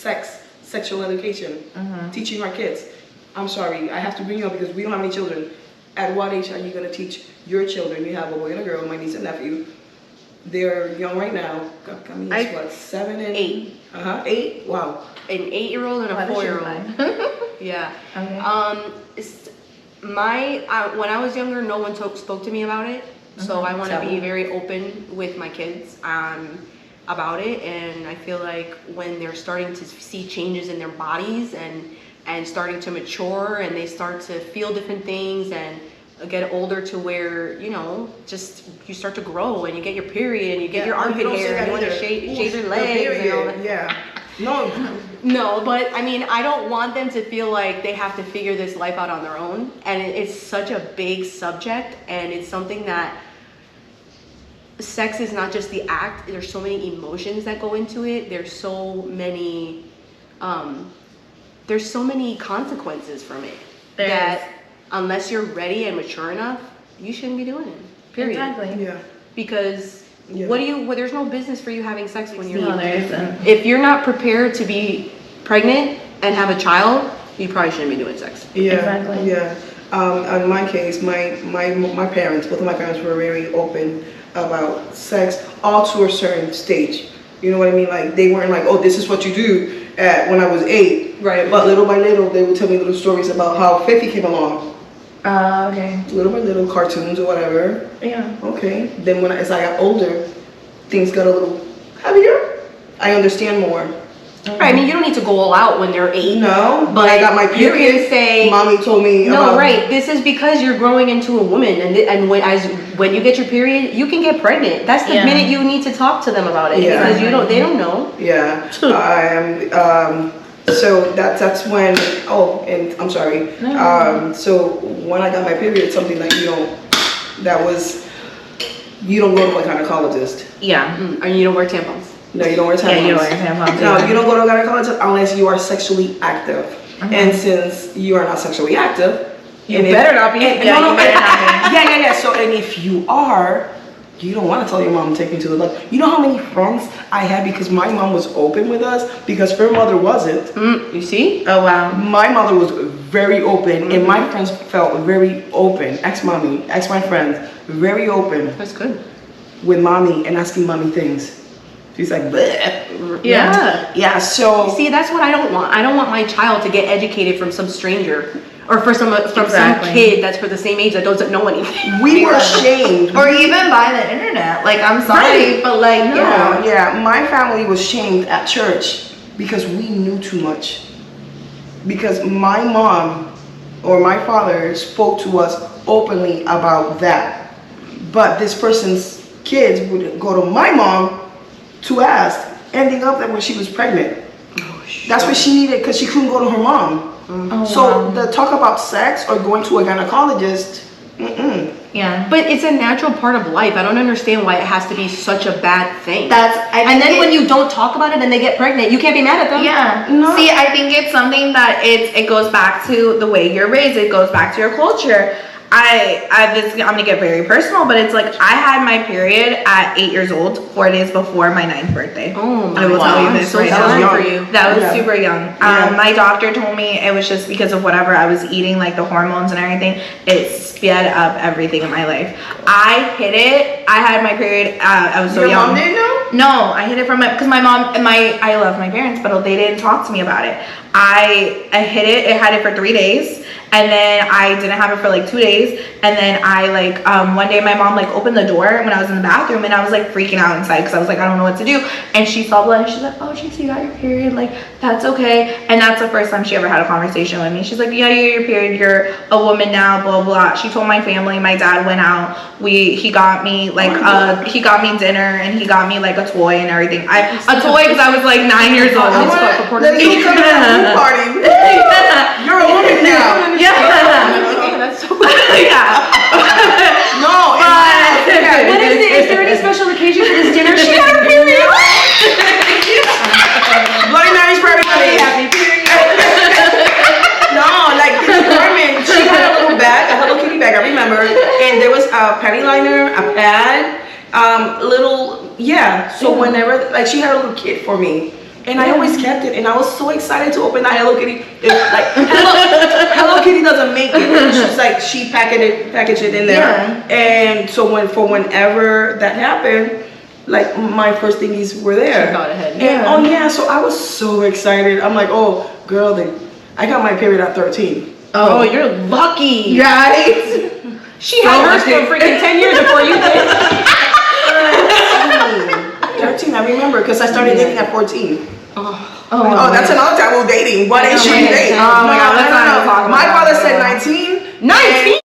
sexual education, teaching our kids. I'm sorry, I have to bring you up because we don't have any children. At what age are you going to teach your children? You have a boy and a girl, my niece and nephew. They're young right now. Camille's what, 7 and 8. 8? Wow. An 8-year-old and a 4-year-old. Yeah. Okay. When I was younger, no one spoke to me about it. So I want to be very open with my kids about it. And I feel like when they're starting to see changes in their bodies and starting to mature and they start to feel different things and get older to where, you know, just you start to grow and you get your period and you get your armpit hair and you want to shave your legs and all that. Yeah. No, but I mean, I don't want them to feel like they have to figure this life out on their own. And it's such a big subject, and it's something that sex is not just the act. There's so many emotions that go into it. There's so many consequences from it that unless you're ready and mature enough, you shouldn't be doing it. Period. Exactly. Yeah. Because there's no business for you having sex when you're there isn't. If you're not prepared to be pregnant and have a child, you probably shouldn't be doing sex. Yeah. Exactly. Yeah. In my case, my parents, both of my parents were very open about sex, all to a certain stage. You know what I mean? Like, they weren't like, oh, this is what you do when I was 8. Right. But little by little, they would tell me little stories about how 50 came along. Okay. Little by little, cartoons or whatever. Yeah. Okay. Then as I got older, things got a little heavier. I understand more. Right, I mean, you don't need to go all out when they're 8. No, but I got my period. You can say, mommy told me. No, right. This is because you're growing into a woman, and when you get your period, you can get pregnant. That's the minute you need to talk to them about it because they don't know. Yeah. So that's when. Oh, and I'm sorry. So when I got my period, something that you don't go to a gynecologist. Yeah. And you don't wear tampons. No, you don't wear tampons. Yeah, you don't wear tampons. No, you don't go to a gynecologist unless you are sexually active. And since you are not sexually active, you better not be. Yeah. So, and if you are, you don't want to tell your mom, take me to the doctor. You know how many friends I had because my mom was open with us because her mother wasn't. You see? Oh, wow. My mother was very open and my friends felt very open. My friends, very open. That's good. With mommy and asking mommy things. She's like, bleh. Yeah. So see, that's what I don't want. I don't want my child to get educated from some stranger or from some kid that's for the same age that doesn't know anything. We were shamed, or even by the internet. Like, I'm sorry, but like, no. Yeah. My family was shamed at church because we knew too much. Because my mom or my father spoke to us openly about that, but this person's kids would go to my mom to ask, ending up that when she was pregnant. That's what she needed because she couldn't go to her mom. The talk about sex or going to a gynecologist, Yeah. But it's a natural part of life. I don't understand why it has to be such a bad thing. And then when you don't talk about it and they get pregnant, you can't be mad at them. Yeah. No. See, I think it's something that it goes back to the way you're raised. It goes back to your culture. I'm gonna get very personal, but it's like I had my period at 8 years old, 4 days before my 9th birthday. Oh my God. I will tell you this So right sorry now. for you. That was super young. My doctor told me it was just because of whatever I was eating, like the hormones and everything. It sped up everything in my life. I hid it. I had my period. I was so young. Your mom didn't know? No, I hid it from because my mom and I love my parents, but they didn't talk to me about it. I hid it. I had it for 3 days. And then I didn't have it for like 2 days. And then I one day my mom opened the door when I was in the bathroom and I was freaking out inside because I was I don't know what to do. And she saw blood and she's like, oh, Tracy, you got your period. That's okay. And that's the first time she ever had a conversation with me. She's like, yeah, you got your period. You're a woman now, blah, blah. She told my family. My dad went out. He got me he got me dinner and he got me a toy and everything. A toy because I was 9 years old. Let's go to the party. You're a woman now. Yeah. That's so No. What is it? Is there any special occasion for this dinner? She got her period. Bloody Mary's for everybody. Happy period. No, this woman, she had a little bag, a Hello Kitty bag, I remember, and there was a patty liner, a pad, So whenever, she had a little kit for me And I always kept it, and I was so excited to open that Hello Kitty. It's like Hello Kitty doesn't make it. She's like she packaged it in there. Yeah. And so whenever that happened, like my first thingies were there. She got ahead. And oh yeah, so I was so excited. I'm like, oh girl, I got my period at 13. Oh, you're lucky. Right? She had hers for freaking 10 years before you did. 13, I remember, because I started dating at 14. Oh, That's another taboo dating. What age should you date? Oh my God, let's not even talk about My that. father said 19. 19?